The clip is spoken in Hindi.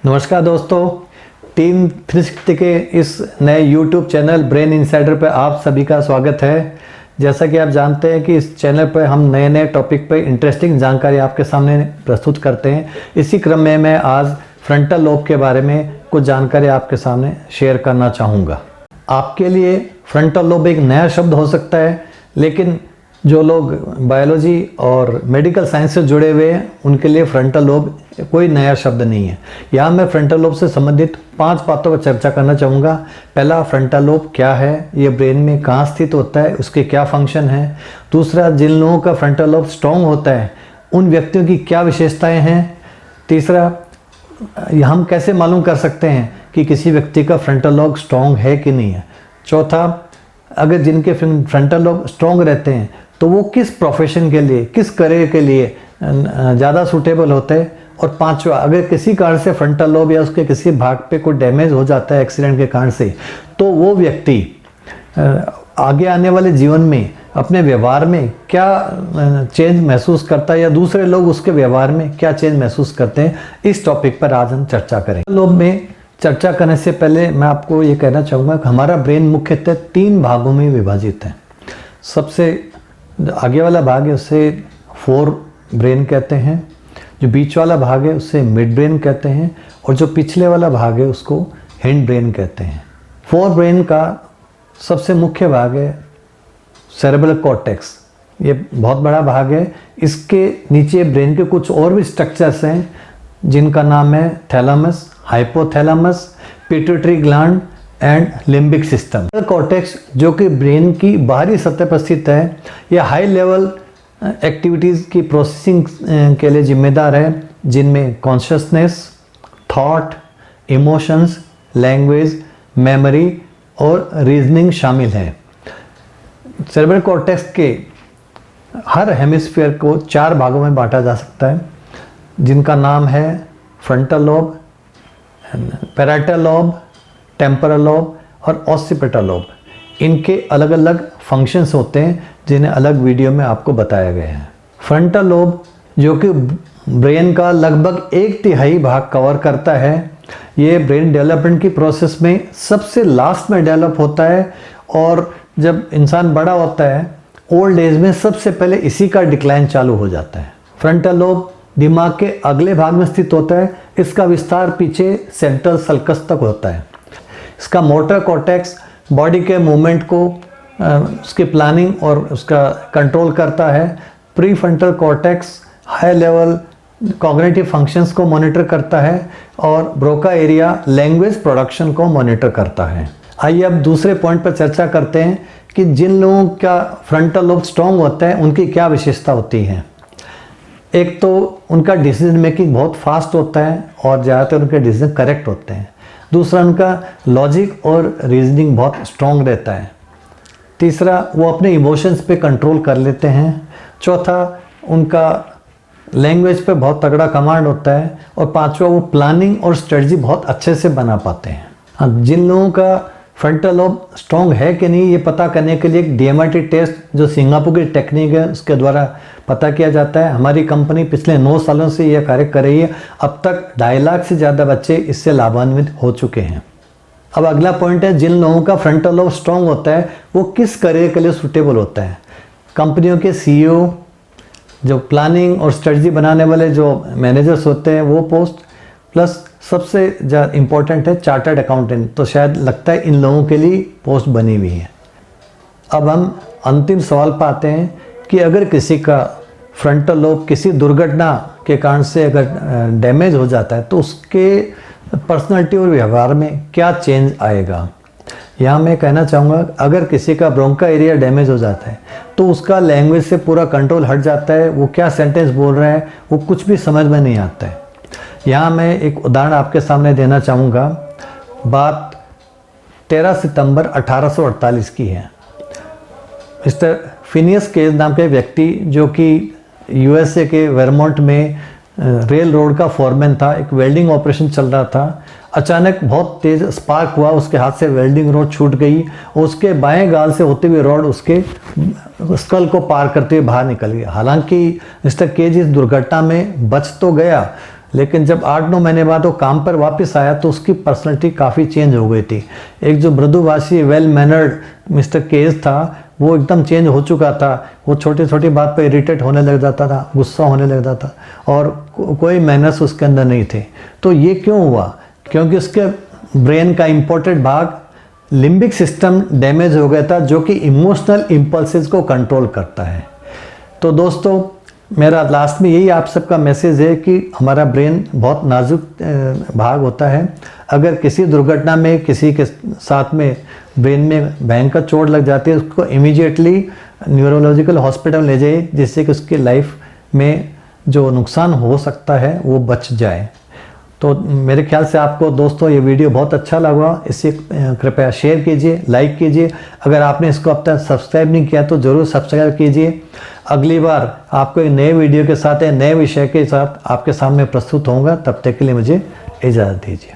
नमस्कार दोस्तों, टीम 360 के इस नए YouTube चैनल ब्रेन इनसाइडर पर आप सभी का स्वागत है। जैसा कि आप जानते हैं कि इस चैनल पर हम नए नए टॉपिक पर इंटरेस्टिंग जानकारी आपके सामने प्रस्तुत करते हैं। इसी क्रम में मैं आज फ्रंटल लोब के बारे में कुछ जानकारी आपके सामने शेयर करना चाहूँगा। आपके लिए फ्रंटल लोब एक नया शब्द हो सकता है, लेकिन जो लोग बायोलॉजी और मेडिकल साइंस से जुड़े हुए हैं उनके लिए फ्रंटल लोब कोई नया शब्द नहीं है। यहाँ मैं फ्रंटल लोब से संबंधित 5 बातों पर चर्चा करना चाहूँगा। पहला, फ्रंटल लोब क्या है, ये ब्रेन में कहाँ स्थित होता है, उसके क्या फंक्शन है। दूसरा, जिन लोगों का फ्रंटल लोब स्ट्रॉन्ग होता है उन व्यक्तियों की क्या विशेषताएँ हैं। तीसरा, हम कैसे मालूम कर सकते हैं कि किसी व्यक्ति का फ्रंटल लोब स्ट्रॉन्ग है कि नहीं है। चौथा, अगर जिनके फ्रंटल लोब स्ट्रॉन्ग रहते हैं तो वो किस प्रोफेशन के लिए, किस करियर के लिए ज़्यादा सूटेबल होते हैं। और पांचवा, अगर किसी कारण से फ्रंटल लोब या उसके किसी भाग पे कोई डैमेज हो जाता है एक्सीडेंट के कारण से, तो वो व्यक्ति आगे आने वाले जीवन में अपने व्यवहार में क्या चेंज महसूस करता है या दूसरे लोग उसके व्यवहार में क्या चेंज महसूस करते हैं। इस टॉपिक पर आज हम चर्चा करेंगे। लोब में चर्चा करने से पहले मैं आपको ये कहना चाहूँगा कि हमारा ब्रेन मुख्यतः 3 भागों में विभाजित है। सबसे आगे वाला भाग है उसे फोर ब्रेन कहते हैं, जो बीच वाला भाग है उसे मिड ब्रेन कहते हैं, और जो पिछले वाला भाग है उसको हिंड ब्रेन कहते हैं। फोर ब्रेन का सबसे मुख्य भाग है सेरेब्रल कॉर्टेक्स। ये बहुत बड़ा भाग है। इसके नीचे ब्रेन के कुछ और भी स्ट्रक्चर्स हैं जिनका नाम है thalamus, hypothalamus, pituitary gland and limbic system. Cortex जो कि ब्रेन की बाहरी सतह पर स्थित है, यह हाई लेवल एक्टिविटीज़ की प्रोसेसिंग के लिए जिम्मेदार है, जिनमें consciousness, thought, emotions, language, memory और रीजनिंग शामिल है। सेरेब्रल कॉर्टेक्स के हर हेमिस्फीयर को 4 भागों में बांटा जा सकता है, जिनका नाम है frontal lobe, parietal lobe, temporal lobe और ऑसिपिटल लोब। इनके अलग अलग फंक्शंस होते हैं जिन्हें अलग वीडियो में आपको बताया गया है। फ्रंटल लोब जो कि ब्रेन का लगभग 1/3 भाग कवर करता है, ये ब्रेन डेवलपमेंट की प्रोसेस में सबसे लास्ट में डेवलप होता है, और जब इंसान बड़ा होता है ओल्ड एज में सबसे पहले इसी का डिक्लाइन चालू हो जाता है। फ्रंटल लोब दिमाग के अगले भाग में स्थित होता है। इसका विस्तार पीछे सेंट्रल सल्कस तक होता है। इसका मोटर कॉर्टेक्स बॉडी के मूवमेंट को उसकी प्लानिंग और उसका कंट्रोल करता है। Pre frontal cortex high level cognitive functions को मॉनिटर करता है, और ब्रोका एरिया लैंग्वेज प्रोडक्शन को मॉनिटर करता है। आइए अब दूसरे पॉइंट पर चर्चा करते हैं कि जिन लोगों का फ्रंटल लोब स्ट्रॉन्ग होता है उनकी क्या विशेषता होती है। एक तो उनका डिसीजन मेकिंग बहुत फास्ट होता है और ज़्यादातर उनके डिसीजन करेक्ट होते हैं। दूसरा, उनका लॉजिक और रीजनिंग बहुत स्ट्रॉन्ग रहता है। तीसरा, वो अपने इमोशंस पे कंट्रोल कर लेते हैं। चौथा, उनका लैंग्वेज पे बहुत तगड़ा कमांड होता है। और पांचवा, वो प्लानिंग और स्ट्रेटजी बहुत अच्छे से बना पाते हैं। हाँ, जिन लोगों का फ्रंटल लोब स्ट्रॉन्ग है कि नहीं, ये पता करने के लिए एक DMRT टेस्ट जो सिंगापुर की टेक्निक है उसके द्वारा पता किया जाता है। हमारी कंपनी पिछले 9 सालों से यह कार्य कर रही है। अब तक 2.5 लाख से ज़्यादा बच्चे इससे लाभान्वित हो चुके हैं। अब अगला पॉइंट है, जिन लोगों का फ्रंटल लोब स्ट्रॉन्ग होता है वो किस करियर के लिए सूटेबल होता है। कंपनियों के CEO, जो प्लानिंग और स्ट्रेटजी बनाने वाले जो मैनेजर्स होते हैं वो पोस्ट, प्लस सबसे ज़्यादा इम्पोर्टेंट है चार्टर्ड अकाउंटेंट। तो शायद लगता है इन लोगों के लिए पोस्ट बनी हुई है। अब हम अंतिम सवाल पर आते हैं कि अगर किसी का फ्रंटल लोब किसी दुर्घटना के कारण से अगर डैमेज हो जाता है तो उसके पर्सनालिटी और व्यवहार में क्या चेंज आएगा। यहाँ मैं कहना चाहूँगा, अगर किसी का ब्रोंका एरिया डैमेज हो जाता है तो उसका लैंग्वेज से पूरा कंट्रोल हट जाता है। वो क्या सेंटेंस बोल रहा है वो कुछ भी समझ में नहीं आता है। यहाँ मैं एक उदाहरण आपके सामने देना चाहूँगा। बात 13 सितंबर 1848 की है। मिस्टर फिनियस केज नाम के व्यक्ति, जो कि USA के वर्मोंट में रेल रोड का फोरमैन था, एक वेल्डिंग ऑपरेशन चल रहा था। अचानक बहुत तेज स्पार्क हुआ, उसके हाथ से वेल्डिंग रॉड छूट गई और उसके बाएं गाल से होते हुए रॉड उसके स्कल को पार करते हुए बाहर निकल गया। हालांकि मिस्टर केज इस दुर्घटना में बच तो गया, लेकिन जब 8-9 महीने बाद वो काम पर वापस आया तो उसकी पर्सनैलिटी काफ़ी चेंज हो गई थी। एक जो मृदुभाषी वेल मैनर्ड मिस्टर केज था वो एकदम चेंज हो चुका था। वो छोटी छोटी बात पर इरिटेट होने लग जाता था, गुस्सा होने लग जाता था और कोई मैनर्स उसके अंदर नहीं थे। तो ये क्यों हुआ? क्योंकि उसके ब्रेन का इम्पोर्टेंट भाग लिम्बिक सिस्टम डैमेज हो गया था, जो कि इमोशनल इम्पल्सेस को कंट्रोल करता है। तो दोस्तों, मेरा लास्ट में यही आप सबका मैसेज है कि हमारा ब्रेन बहुत नाजुक भाग होता है। अगर किसी दुर्घटना में किसी के साथ में ब्रेन में भयंकर चोट लग जाती है, उसको इमीडिएटली न्यूरोलॉजिकल हॉस्पिटल ले जाइए, जिससे कि उसकी लाइफ में जो नुकसान हो सकता है वो बच जाए। तो मेरे ख्याल से आपको दोस्तों ये वीडियो बहुत अच्छा लगा। इसे कृपया शेयर कीजिए, लाइक कीजिए। अगर आपने इसको अब तक सब्सक्राइब नहीं किया तो ज़रूर सब्सक्राइब कीजिए। अगली बार आपको एक नए वीडियो के साथ, नए विषय के साथ आपके सामने प्रस्तुत होऊंगा। तब तक के लिए मुझे इजाज़त दीजिए।